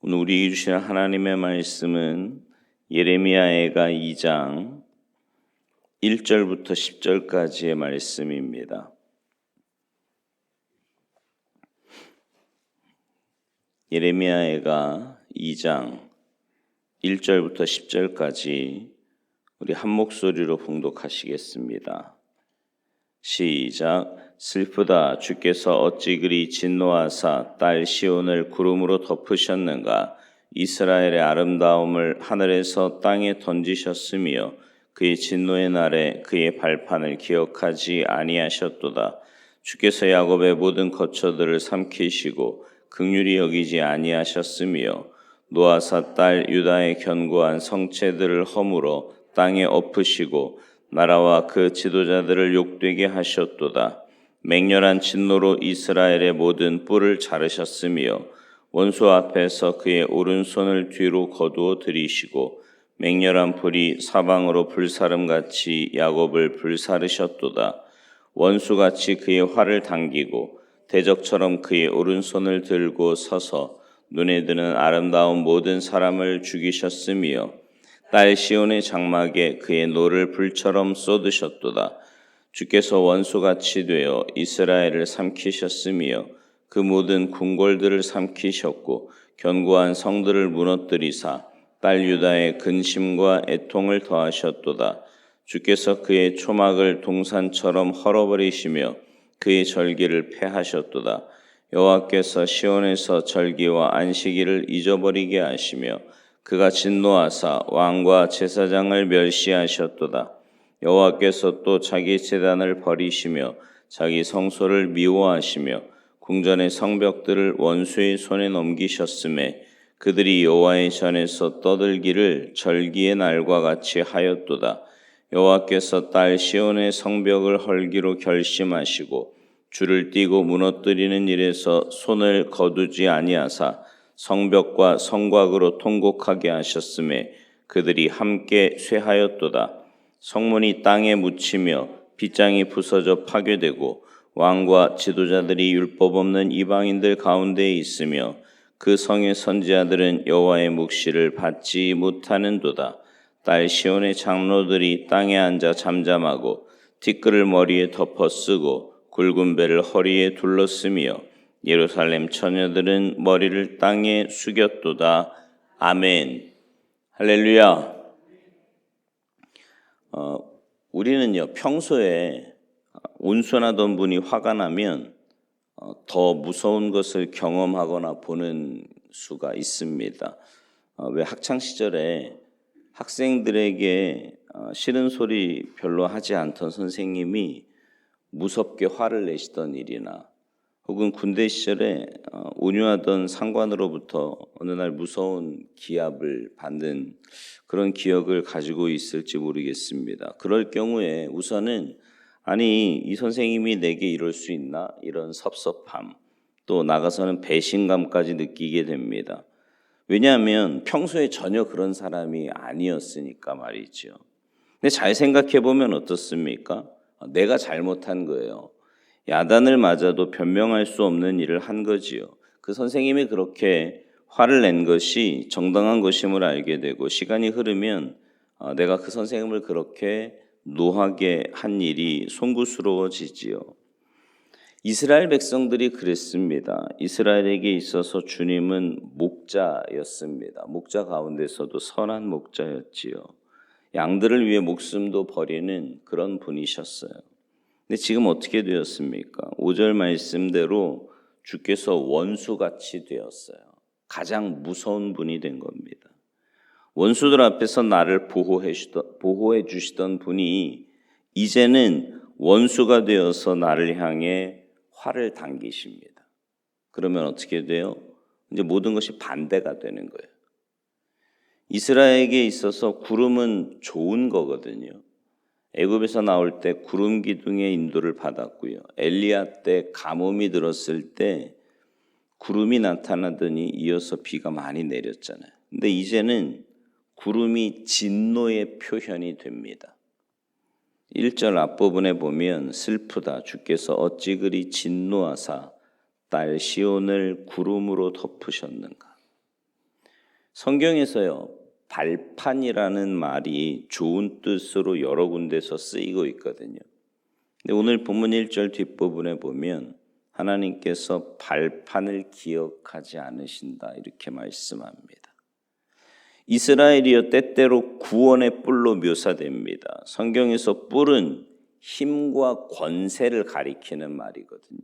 오늘 우리에게 주신 하나님의 말씀은 예레미야애가 2장 1절부터 10절까지의 말씀입니다. 예레미야애가 2장 1절부터 10절까지 우리 한 목소리로 봉독하시겠습니다. 시작. 슬프다. 주께서 어찌 그리 진노하사 딸 시온을 구름으로 덮으셨는가. 이스라엘의 아름다움을 하늘에서 땅에 던지셨으며 그의 진노의 날에 그의 발판을 기억하지 아니하셨도다. 주께서 야곱의 모든 거처들을 삼키시고 긍휼히 여기지 아니하셨으며 노아사 딸 유다의 견고한 성체들을 허물어 땅에 엎으시고 나라와 그 지도자들을 욕되게 하셨도다. 맹렬한 진노로 이스라엘의 모든 뿔을 자르셨으며 원수 앞에서 그의 오른손을 뒤로 거두어 들이시고 맹렬한 불이 사방으로 불사름같이 야곱을 불사르셨도다. 원수같이 그의 활을 당기고 대적처럼 그의 오른손을 들고 서서 눈에 드는 아름다운 모든 사람을 죽이셨으며 딸 시온의 장막에 그의 노를 불처럼 쏟으셨도다. 주께서 원수같이 되어 이스라엘을 삼키셨으며 그 모든 궁궐들을 삼키셨고 견고한 성들을 무너뜨리사 딸 유다의 근심과 애통을 더하셨도다. 주께서 그의 초막을 동산처럼 헐어버리시며 그의 절기를 폐하셨도다. 여호와께서 시온에서 절기와 안식일을 잊어버리게 하시며 그가 진노하사 왕과 제사장을 멸시하셨도다. 여호와께서 또 자기 제단을 버리시며 자기 성소를 미워하시며 궁전의 성벽들을 원수의 손에 넘기셨음에 그들이 여호와의 전에서 떠들기를 절기의 날과 같이 하였도다. 여호와께서 딸 시온의 성벽을 헐기로 결심하시고 줄을 띄고 무너뜨리는 일에서 손을 거두지 아니하사 성벽과 성곽으로 통곡하게 하셨음에 그들이 함께 쇠하였도다. 성문이 땅에 묻히며 빗장이 부서져 파괴되고 왕과 지도자들이 율법 없는 이방인들 가운데에 있으며 그 성의 선지자들은 여호와의 묵시를 받지 못하는도다. 딸 시온의 장로들이 땅에 앉아 잠잠하고 티끌을 머리에 덮어 쓰고 굵은 배를 허리에 둘렀으며 예루살렘 처녀들은 머리를 땅에 숙였도다. 아멘. 할렐루야. 우리는요 평소에 온순하던 분이 화가 나면 더 무서운 것을 경험하거나 보는 수가 있습니다. 왜 학창 시절에 학생들에게 싫은 소리 별로 하지 않던 선생님이 무섭게 화를 내시던 일이나 혹은 군대 시절에 온유하던 상관으로부터 어느 날 무서운 기합을 받는 그런 기억을 가지고 있을지 모르겠습니다. 그럴 경우에 우선은 아니 이 선생님이 내게 이럴 수 있나? 이런 섭섭함 또 나가서는 배신감까지 느끼게 됩니다. 왜냐하면 평소에 전혀 그런 사람이 아니었으니까 말이죠. 근데 잘 생각해 보면 어떻습니까? 내가 잘못한 거예요. 야단을 맞아도 변명할 수 없는 일을 한 거지요. 그 선생님이 그렇게 화를 낸 것이 정당한 것임을 알게 되고 시간이 흐르면 내가 그 선생님을 그렇게 노하게 한 일이 송구스러워지지요. 이스라엘 백성들이 그랬습니다. 이스라엘에게 있어서 주님은 목자였습니다. 목자 가운데서도 선한 목자였지요. 양들을 위해 목숨도 버리는 그런 분이셨어요. 근데 지금 어떻게 되었습니까? 5절 말씀대로 주께서 원수같이 되었어요. 가장 무서운 분이 된 겁니다. 원수들 앞에서 나를 보호해 주시던 분이 이제는 원수가 되어서 나를 향해 활을 당기십니다. 그러면 어떻게 돼요? 이제 모든 것이 반대가 되는 거예요. 이스라엘에게 있어서 구름은 좋은 거거든요. 애굽에서 나올 때 구름 기둥의 인도를 받았고요. 엘리야 때 가뭄이 들었을 때 구름이 나타나더니 이어서 비가 많이 내렸잖아요. 근데 이제는 구름이 진노의 표현이 됩니다. 1절 앞부분에 보면 슬프다. 주께서 어찌 그리 진노하사 딸 시온을 구름으로 덮으셨는가. 성경에서요, 발판이라는 말이 좋은 뜻으로 여러 군데서 쓰이고 있거든요. 근데 오늘 본문 1절 뒷부분에 보면 하나님께서 발판을 기억하지 않으신다 이렇게 말씀합니다. 이스라엘이여 때때로 구원의 뿔로 묘사됩니다. 성경에서 뿔은 힘과 권세를 가리키는 말이거든요.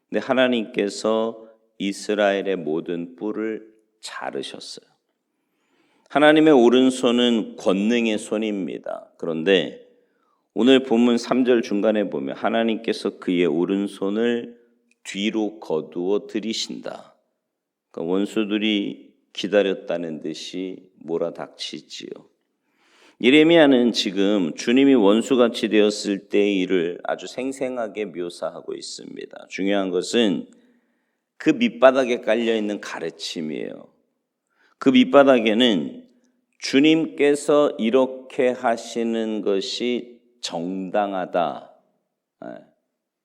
근데 하나님께서 이스라엘의 모든 뿔을 자르셨어요. 하나님의 오른손은 권능의 손입니다. 그런데 오늘 본문 3절 중간에 보면 하나님께서 그의 오른손을 뒤로 거두어 들이신다. 그러니까 원수들이 기다렸다는 듯이 몰아닥치지요. 예레미야는 지금 주님이 원수같이 되었을 때의 일을 아주 생생하게 묘사하고 있습니다. 중요한 것은 그 밑바닥에 깔려있는 가르침이에요. 그 밑바닥에는 주님께서 이렇게 하시는 것이 정당하다,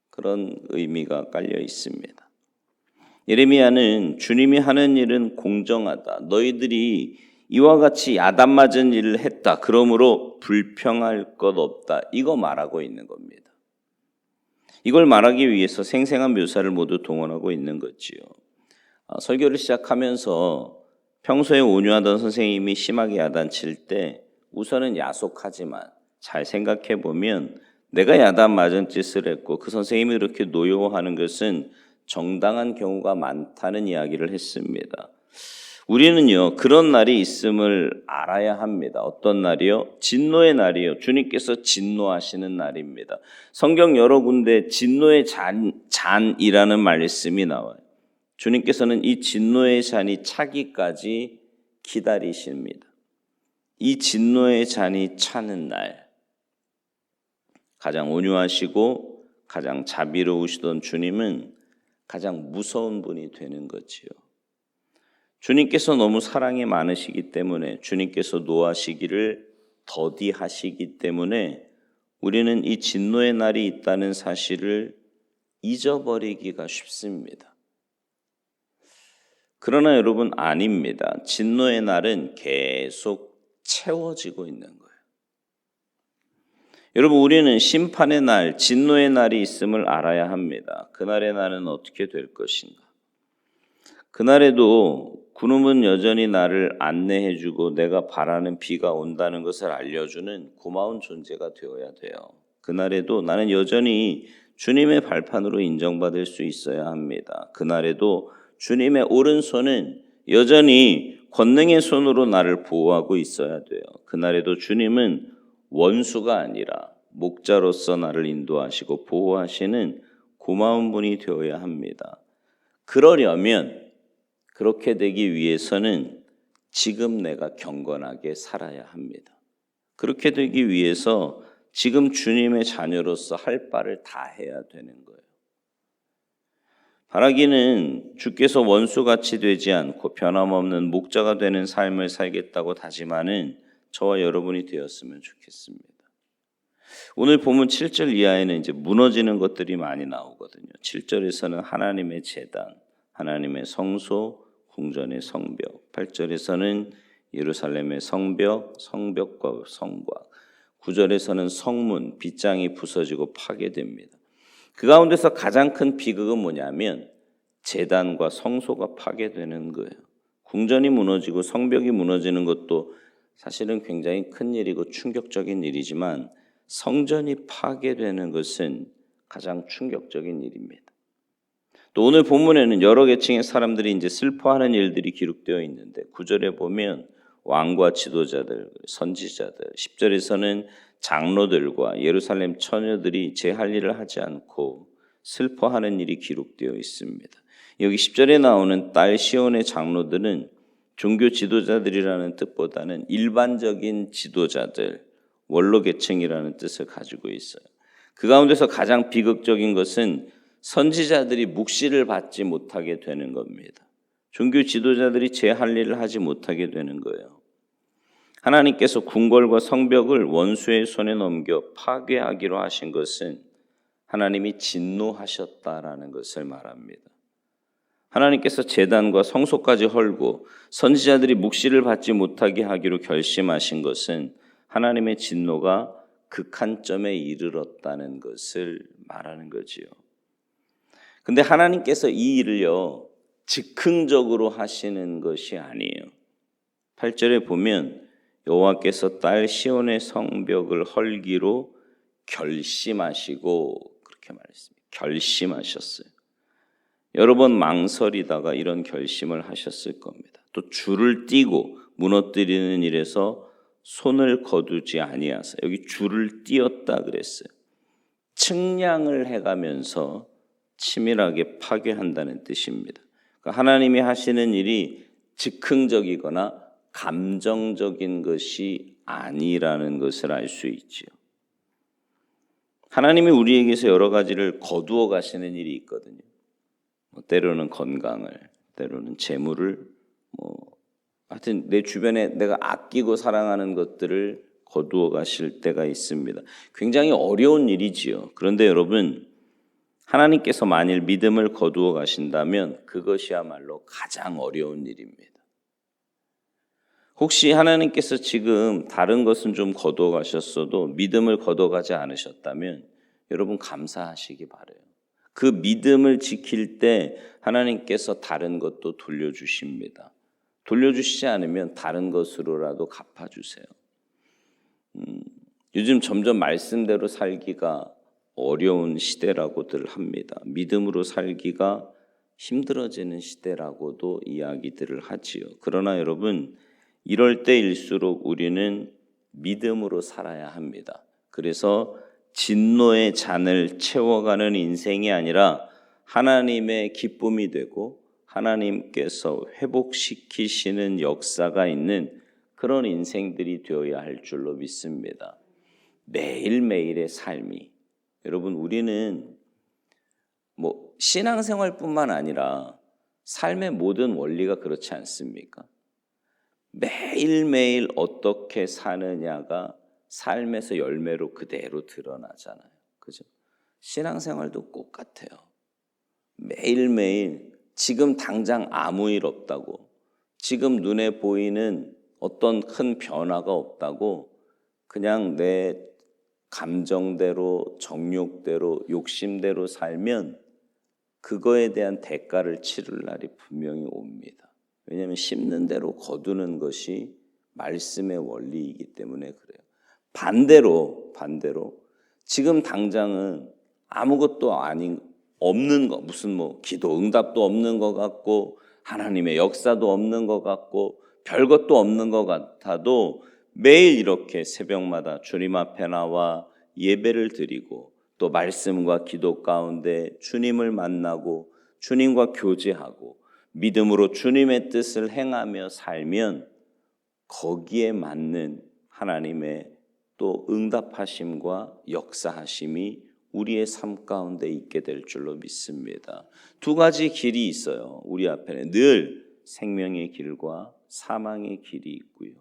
그런 의미가 깔려 있습니다. 예레미야는 주님이 하는 일은 공정하다. 너희들이 이와 같이 야단 맞은 일을 했다. 그러므로 불평할 것 없다. 이거 말하고 있는 겁니다. 이걸 말하기 위해서 생생한 묘사를 모두 동원하고 있는 거지요. 설교를 시작하면서 평소에 온유하던 선생님이 심하게 야단칠 때 우선은 야속하지만 잘 생각해 보면 내가 야단 맞은 짓을 했고 그 선생님이 이렇게 노여워하는 것은 정당한 경우가 많다는 이야기를 했습니다. 우리는요, 그런 날이 있음을 알아야 합니다. 어떤 날이요? 진노의 날이요. 주님께서 진노하시는 날입니다. 성경 여러 군데 진노의 잔이라는 말씀이 나와요. 주님께서는 이 진노의 잔이 차기까지 기다리십니다. 이 진노의 잔이 차는 날, 가장 온유하시고 가장 자비로우시던 주님은 가장 무서운 분이 되는 거지요. 주님께서 너무 사랑이 많으시기 때문에, 주님께서 노하시기를 더디하시기 때문에 우리는 이 진노의 날이 있다는 사실을 잊어버리기가 쉽습니다. 그러나 여러분, 아닙니다. 진노의 날은 계속 채워지고 있는 거예요. 여러분, 우리는 심판의 날, 진노의 날이 있음을 알아야 합니다. 그날의 날은 어떻게 될 것인가? 그날에도 구름은 여전히 나를 안내해주고 내가 바라는 비가 온다는 것을 알려주는 고마운 존재가 되어야 돼요. 그날에도 나는 여전히 주님의 발판으로 인정받을 수 있어야 합니다. 그날에도 주님의 오른손은 여전히 권능의 손으로 나를 보호하고 있어야 돼요. 그날에도 주님은 원수가 아니라 목자로서 나를 인도하시고 보호하시는 고마운 분이 되어야 합니다. 그러려면, 그렇게 되기 위해서는 지금 내가 경건하게 살아야 합니다. 그렇게 되기 위해서 지금 주님의 자녀로서 할 바를 다 해야 되는 거예요. 바라기는 주께서 원수같이 되지 않고 변함없는 목자가 되는 삶을 살겠다고 다짐하는 저와 여러분이 되었으면 좋겠습니다. 오늘 본문 7절 이하에는 이제 무너지는 것들이 많이 나오거든요. 7절에서는 하나님의 제단, 하나님의 성소, 궁전의 성벽, 8절에서는 예루살렘의 성벽, 성벽과 성곽, 9절에서는 성문, 빗장이 부서지고 파괴됩니다. 그 가운데서 가장 큰 비극은 뭐냐면 제단과 성소가 파괴되는 거예요. 궁전이 무너지고 성벽이 무너지는 것도 사실은 굉장히 큰 일이고 충격적인 일이지만 성전이 파괴되는 것은 가장 충격적인 일입니다. 또 오늘 본문에는 여러 계층의 사람들이 이제 슬퍼하는 일들이 기록되어 있는데 9절에 보면 왕과 지도자들, 선지자들, 10절에서는 장로들과 예루살렘 처녀들이 제 할 일을 하지 않고 슬퍼하는 일이 기록되어 있습니다. 여기 10절에 나오는 딸 시온의 장로들은 종교 지도자들이라는 뜻보다는 일반적인 지도자들, 원로 계층이라는 뜻을 가지고 있어요. 그 가운데서 가장 비극적인 것은 선지자들이 묵시를 받지 못하게 되는 겁니다. 종교 지도자들이 제 할 일을 하지 못하게 되는 거예요. 하나님께서 궁궐과 성벽을 원수의 손에 넘겨 파괴하기로 하신 것은 하나님이 진노하셨다라는 것을 말합니다. 하나님께서 제단과 성소까지 헐고 선지자들이 묵시를 받지 못하게 하기로 결심하신 것은 하나님의 진노가 극한점에 이르렀다는 것을 말하는 거지요. 근데 하나님께서 이 일을요, 즉흥적으로 하시는 것이 아니에요. 8절에 보면 여호와께서 딸 시온의 성벽을 헐기로 결심하시고, 그렇게 말했습니다. 결심하셨어요. 여러 번 망설이다가 이런 결심을 하셨을 겁니다. 또 줄을 띄고 무너뜨리는 일에서 손을 거두지 아니하사, 여기 줄을 띄었다 그랬어요. 측량을 해가면서 치밀하게 파괴한다는 뜻입니다. 그러니까 하나님이 하시는 일이 즉흥적이거나 감정적인 것이 아니라는 것을 알 수 있지요. 하나님이 우리에게서 여러 가지를 거두어 가시는 일이 있거든요. 때로는 건강을, 때로는 재물을, 하여튼 내 주변에 내가 아끼고 사랑하는 것들을 거두어 가실 때가 있습니다. 굉장히 어려운 일이지요. 그런데 여러분, 하나님께서 만일 믿음을 거두어 가신다면 그것이야말로 가장 어려운 일입니다. 혹시 하나님께서 지금 다른 것은 좀 거두어 가셨어도 믿음을 거두어 가지 않으셨다면 여러분 감사하시기 바라요. 그 믿음을 지킬 때 하나님께서 다른 것도 돌려주십니다. 돌려주시지 않으면 다른 것으로라도 갚아주세요. 요즘 점점 말씀대로 살기가 어려운 시대라고들 합니다. 믿음으로 살기가 힘들어지는 시대라고도 이야기들을 하지요. 그러나 여러분, 이럴 때일수록 우리는 믿음으로 살아야 합니다. 그래서 진노의 잔을 채워가는 인생이 아니라 하나님의 기쁨이 되고 하나님께서 회복시키시는 역사가 있는 그런 인생들이 되어야 할 줄로 믿습니다. 매일매일의 삶이, 여러분, 우리는 신앙생활뿐만 아니라 삶의 모든 원리가 그렇지 않습니까? 매일매일 어떻게 사느냐가 삶에서 열매로 그대로 드러나잖아요. 그죠? 신앙생활도 똑같아요. 매일매일 지금 당장 아무 일 없다고, 지금 눈에 보이는 어떤 큰 변화가 없다고 그냥 내 감정대로, 정욕대로, 욕심대로 살면 그거에 대한 대가를 치를 날이 분명히 옵니다. 왜냐하면 심는 대로 거두는 것이 말씀의 원리이기 때문에 그래요. 반대로 지금 당장은 아무것도 없는 거, 무슨 기도 응답도 없는 것 같고 하나님의 역사도 없는 것 같고 별것도 없는 것 같아도 매일 이렇게 새벽마다 주님 앞에 나와 예배를 드리고 또 말씀과 기도 가운데 주님을 만나고 주님과 교제하고 믿음으로 주님의 뜻을 행하며 살면 거기에 맞는 하나님의 또 응답하심과 역사하심이 우리의 삶 가운데 있게 될 줄로 믿습니다. 두 가지 길이 있어요. 우리 앞에는 늘 생명의 길과 사망의 길이 있고요.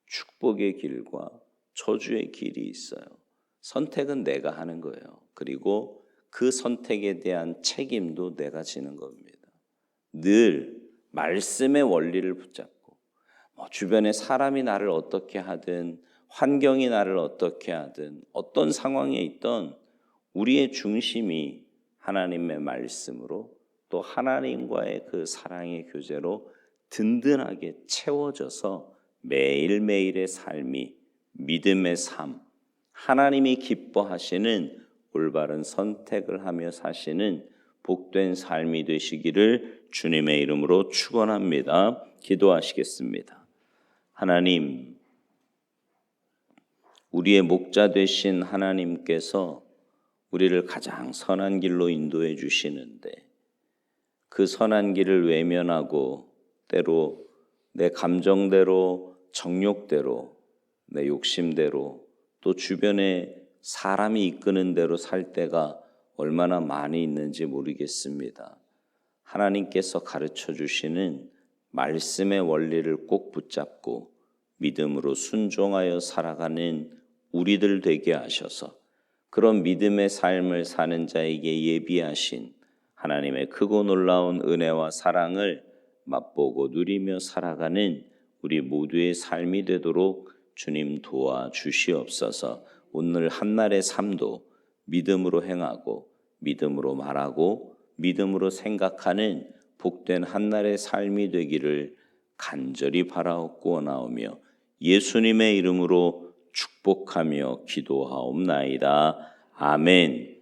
축복의 길과 저주의 길이 있어요. 선택은 내가 하는 거예요. 그리고 그 선택에 대한 책임도 내가 지는 겁니다. 늘 말씀의 원리를 붙잡고 주변에 사람이 나를 어떻게 하든 환경이 나를 어떻게 하든 어떤 상황에 있던 우리의 중심이 하나님의 말씀으로 또 하나님과의 그 사랑의 교제로 든든하게 채워져서 매일매일의 삶이 믿음의 삶, 하나님이 기뻐하시는 올바른 선택을 하며 사시는 복된 삶이 되시기를 주님의 이름으로 축원합니다. 기도하시겠습니다. 하나님, 우리의 목자 되신 하나님께서 우리를 가장 선한 길로 인도해 주시는데 그 선한 길을 외면하고 때로 내 감정대로, 정욕대로, 내 욕심대로 또 주변에 사람이 이끄는 대로 살 때가 얼마나 많이 있는지 모르겠습니다. 하나님께서 가르쳐 주시는 말씀의 원리를 꼭 붙잡고 믿음으로 순종하여 살아가는 우리들 되게 하셔서 그런 믿음의 삶을 사는 자에게 예비하신 하나님의 크고 놀라운 은혜와 사랑을 맛보고 누리며 살아가는 우리 모두의 삶이 되도록 주님 도와주시옵소서. 오늘 한날의 삶도 믿음으로 행하고 믿음으로 말하고 믿음으로 생각하는 복된 한날의 삶이 되기를 간절히 바라옵고 원하오며 예수님의 이름으로 축복하며 기도하옵나이다. 아멘.